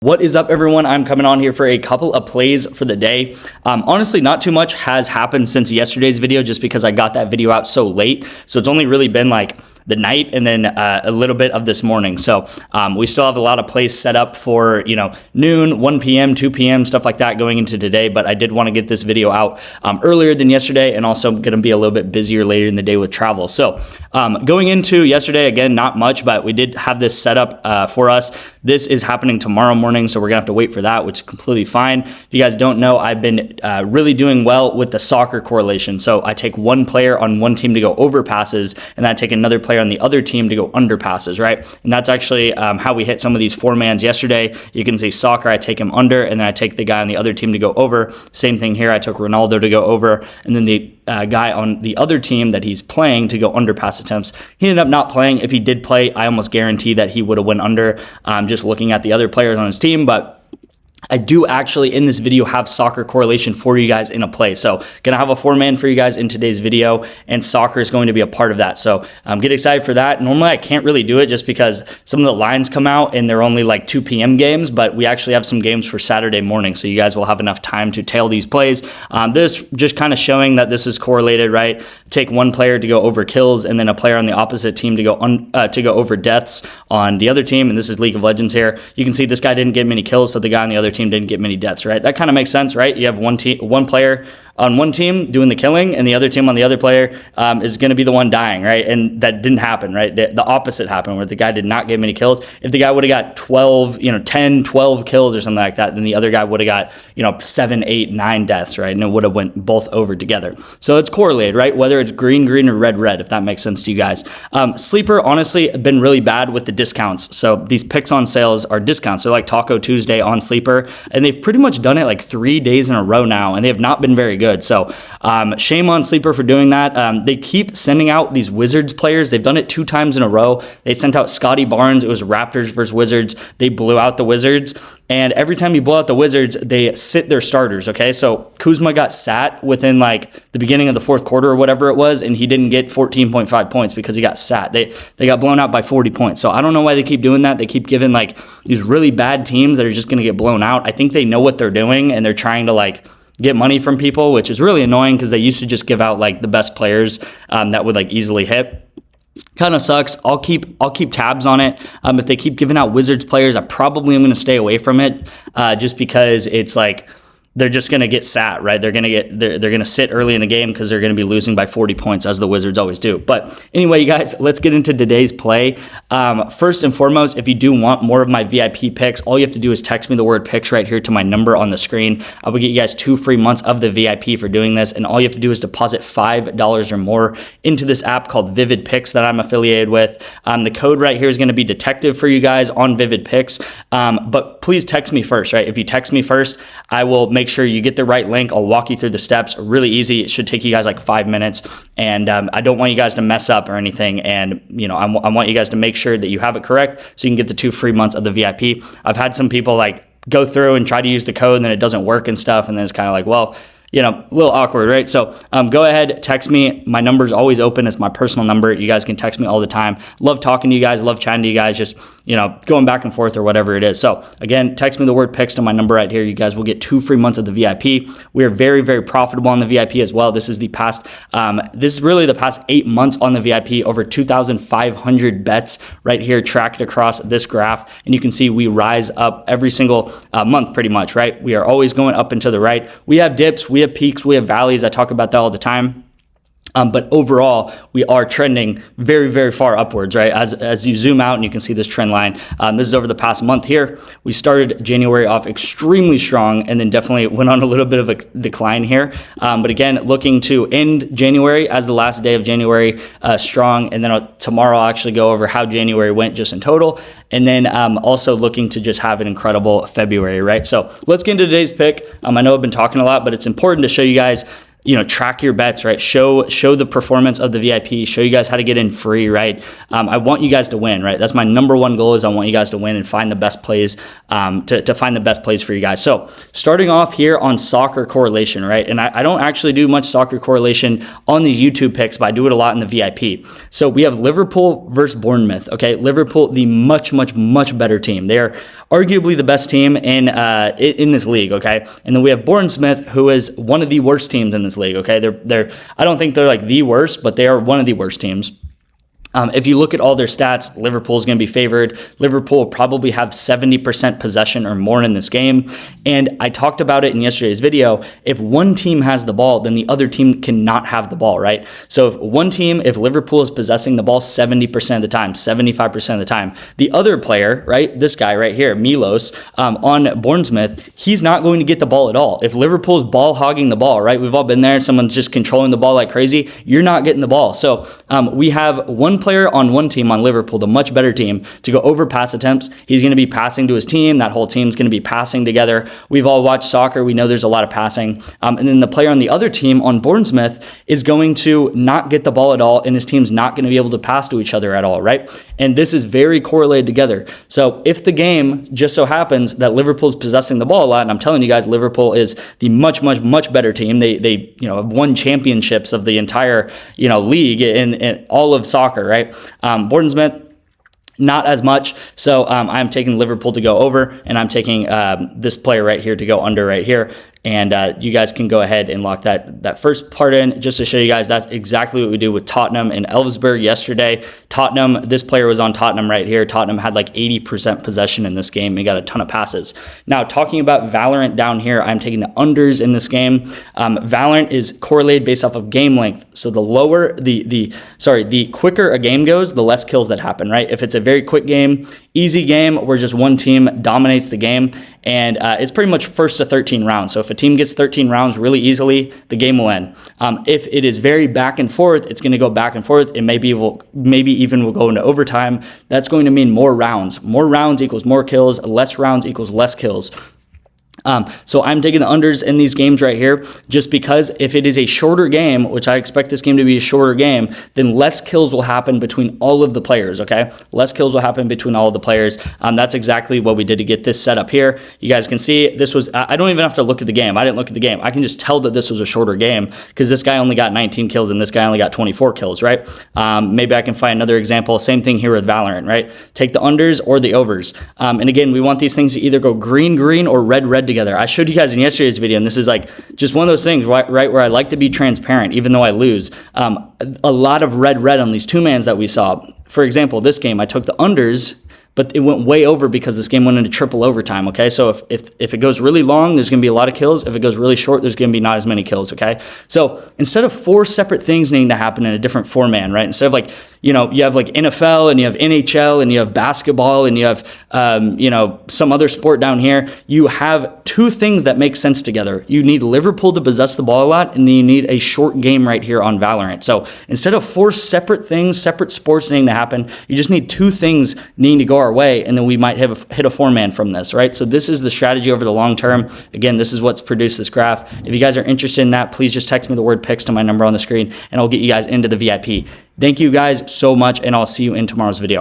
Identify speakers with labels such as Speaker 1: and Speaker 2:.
Speaker 1: What is up, everyone? I'm coming on here for a couple of plays for the day. Honestly, not too much has happened since yesterday's video just because I got that video out so late. So it's only really been like the night and then a little bit of this morning. So we still have a lot of plays set up for, noon, 1 p.m., 2 p.m., stuff like that going into today. But I did want to get this video out earlier than yesterday, and also going to be a little bit busier later in the day with travel. So going into yesterday, again, not much, but we did have this set up for us. This is happening tomorrow morning, so we're gonna have to wait for that, which is completely fine. If you guys don't know, I've been really doing well with the soccer correlation. So I take one player on one team to go over passes, and then I take another player on the other team to go under passes, right? And that's actually how we hit some of these four-mans yesterday. You can see soccer, I take him under, and then I take the guy on the other team to go over. Same thing here, I took Ronaldo to go over, and then the guy on the other team that he's playing to go under pass attempts. He ended up not playing. If he did play, I almost guarantee that he would have went under, just looking at the other players on his team. But I do actually in this video have soccer correlation for you guys in a play. So gonna have a four-man for you guys in today's video, and soccer is going to be a part of that. So get excited for that. Normally I can't really do it just because some of the lines come out and they're only like 2 p.m. games, but we actually have some games for Saturday morning. So you guys will have enough time to tail these plays. This just kind of showing that this is correlated, right? Take one player to go over kills and then a player on the opposite team to go over deaths on the other team. And this is League of Legends here. You can see this guy didn't get many kills, so the guy on the other team didn't get many deaths, right? That kind of makes sense, right? You have one player on one team doing the killing, and the other team on the other player is going to be the one dying, right? And that didn't happen, right? The opposite happened, where the guy did not get many kills. If the guy would have got 10, 12 kills or something like that, then the other guy would have got 7, 8, 9 deaths, right? And it would have went both over together. So it's correlated, right? Whether it's green, green, or red, red, if that makes sense to you guys. Sleeper, honestly, been really bad with the discounts. So these picks on sales are discounts. They're like Taco Tuesday on Sleeper, and they've pretty much done it like 3 days in a row now, and they have not been very good. So shame on Sleeper for doing that. They keep sending out these Wizards players. They've done it 2 times in a row. They sent out Scotty Barnes. It was Raptors versus Wizards. They blew out the Wizards. And every time you blow out the Wizards, they sit their starters, okay? So Kuzma got sat within like the beginning of the fourth quarter or whatever it was, and he didn't get 14.5 points because he got sat. They got blown out by 40 points. So I don't know why they keep doing that. They keep giving like these really bad teams that are just going to get blown out. I think they know what they're doing, and they're trying to like get money from people, which is really annoying because they used to just give out like the best players that would like easily hit. Kind of sucks. I'll keep tabs on it. If they keep giving out Wizards players, I probably am going to stay away from it just because it's like they're just going to get sat, right? They're going to sit early in the game because they're going to be losing by 40 points as the Wizards always do. But anyway, you guys, let's get into today's play. First and foremost, if you do want more of my VIP picks, all you have to do is text me the word picks right here to my number on the screen. I will get you guys 2 free months of the VIP for doing this. And all you have to do is deposit $5 or more into this app called Vivid Picks that I'm affiliated with. The code right here is going to be detective for you guys on Vivid Picks. But please text me first, right? If you text me first, I will make sure you get the right link. I'll walk you through the steps. Really easy. It should take you guys like 5 minutes. And I don't want you guys to mess up or anything. And, I want you guys to make sure that you have it correct so you can get the 2 free months of the VIP. I've had some people like go through and try to use the code and then it doesn't work and stuff. And then it's kind of like, well, a little awkward, right? So go ahead, text me. My number's always open. It's my personal number. You guys can text me all the time. Love talking to you guys. Love chatting to you guys. Just, going back and forth or whatever it is. So again, text me the word picks to my number right here. You guys will get 2 free months of the VIP. We are very, very profitable on the VIP as well. This is really the past 8 months on the VIP, over 2,500 bets right here tracked across this graph. And you can see we rise up every single month pretty much, right? We are always going up and to the right. We have dips, we have peaks, we have valleys. I talk about that all the time. But overall, we are trending very, very far upwards, right? As you zoom out and you can see this trend line. This is over the past month here. We started January off extremely strong and then definitely went on a little bit of a decline here. But again, looking to end January as the last day of January strong. And then tomorrow I'll actually go over how January went just in total. And then also looking to just have an incredible February, right? So let's get into today's pick. I know I've been talking a lot, but it's important to show you guys track your bets, right? Show the performance of the VIP, show you guys how to get in free, right? I want you guys to win, right? That's my number one goal, is I want you guys to win and find the best plays, to find the best plays for you guys. So starting off here on soccer correlation, right? And I don't actually do much soccer correlation on these YouTube picks, but I do it a lot in the VIP. So we have Liverpool versus Bournemouth, okay? Liverpool, the much better team. They are arguably the best team in this league, okay? And then we have Bournemouth, who is one of the worst teams in this league, okay? They're I don't think they're like the worst, but they are one of the worst teams. If you look at all their stats, Liverpool is going to be favored. Liverpool will probably have 70% possession or more in this game. And I talked about it in yesterday's video. If one team has the ball, then the other team cannot have the ball, right? So if Liverpool is possessing the ball 70% of the time, 75% of the time, the other player, right, this guy right here, Milos, on Bournemouth, he's not going to get the ball at all. If Liverpool's ball hogging the ball, right, we've all been there, someone's just controlling the ball like crazy, you're not getting the ball. So we have one player on one team on Liverpool, the much better team, to go over pass attempts. He's going to be passing to his team. That whole team's going to be passing together. We've all watched soccer. We know there's a lot of passing. And then the player on the other team on Bournemouth is going to not get the ball at all, and his team's not going to be able to pass to each other at all, right? And this is very correlated together. So if the game just so happens that Liverpool's possessing the ball a lot, and I'm telling you guys, Liverpool is the much better team. They have won championships of the entire league in all of soccer, right? Bournemouth, not as much. So I'm taking Liverpool to go over, and I'm taking this player right here to go under right here. And you guys can go ahead and lock that first part in, just to show you guys that's exactly what we do with Tottenham and Elfsborg yesterday. Tottenham, this player was on Tottenham right here. Tottenham had like 80% possession in this game. He got a ton of passes. Now, talking about Valorant down here, I'm taking the unders in this game. Valorant is correlated based off of game length. So the quicker a game goes, the less kills that happen, right? If it's a very quick game, easy game where just one team dominates the game, and it's pretty much first to 13 rounds. So if a team gets 13 rounds really easily, the game will end. If it is very back and forth, it's going to go back and forth. It maybe even will go into overtime. That's going to mean more rounds. More rounds equals more kills. Less rounds equals less kills. So I'm taking the unders in these games right here, just because if it is a shorter game, which I expect this game to be a shorter game, then less kills will happen between all of the players, okay? Less kills will happen between all of the players. That's exactly what we did to get this set up here. You guys can see this was, I don't even have to look at the game. I didn't look at the game. I can just tell that this was a shorter game because this guy only got 19 kills and this guy only got 24 kills, right? Maybe I can find another example. Same thing here with Valorant, right? Take the unders or the overs. And again, we want these things to either go green or red together. I showed you guys in yesterday's video, and this is like just one of those things, right, where I like to be transparent, even though I lose. A lot of red on these two-mans that we saw. For example, this game, I took the unders, but it went way over because this game went into triple overtime, okay? So if it goes really long, there's going to be a lot of kills. If it goes really short, there's going to be not as many kills, okay? So instead of 4 separate things needing to happen in a different 4-man, right? Instead of like, you have like NFL and you have NHL and you have basketball and you have, some other sport down here, you have 2 things that make sense together. You need Liverpool to possess the ball a lot, and then you need a short game right here on Valorant. So instead of 4 separate things, separate sports needing to happen, you just need 2 things needing to go our way, and then we might hit a 4-man from this, right? So this is the strategy over the long term. Again, this is what's produced this graph. If you guys are interested in that, please just text me the word picks to my number on the screen, and I'll get you guys into the VIP. Thank you guys so much, and I'll see you in tomorrow's video.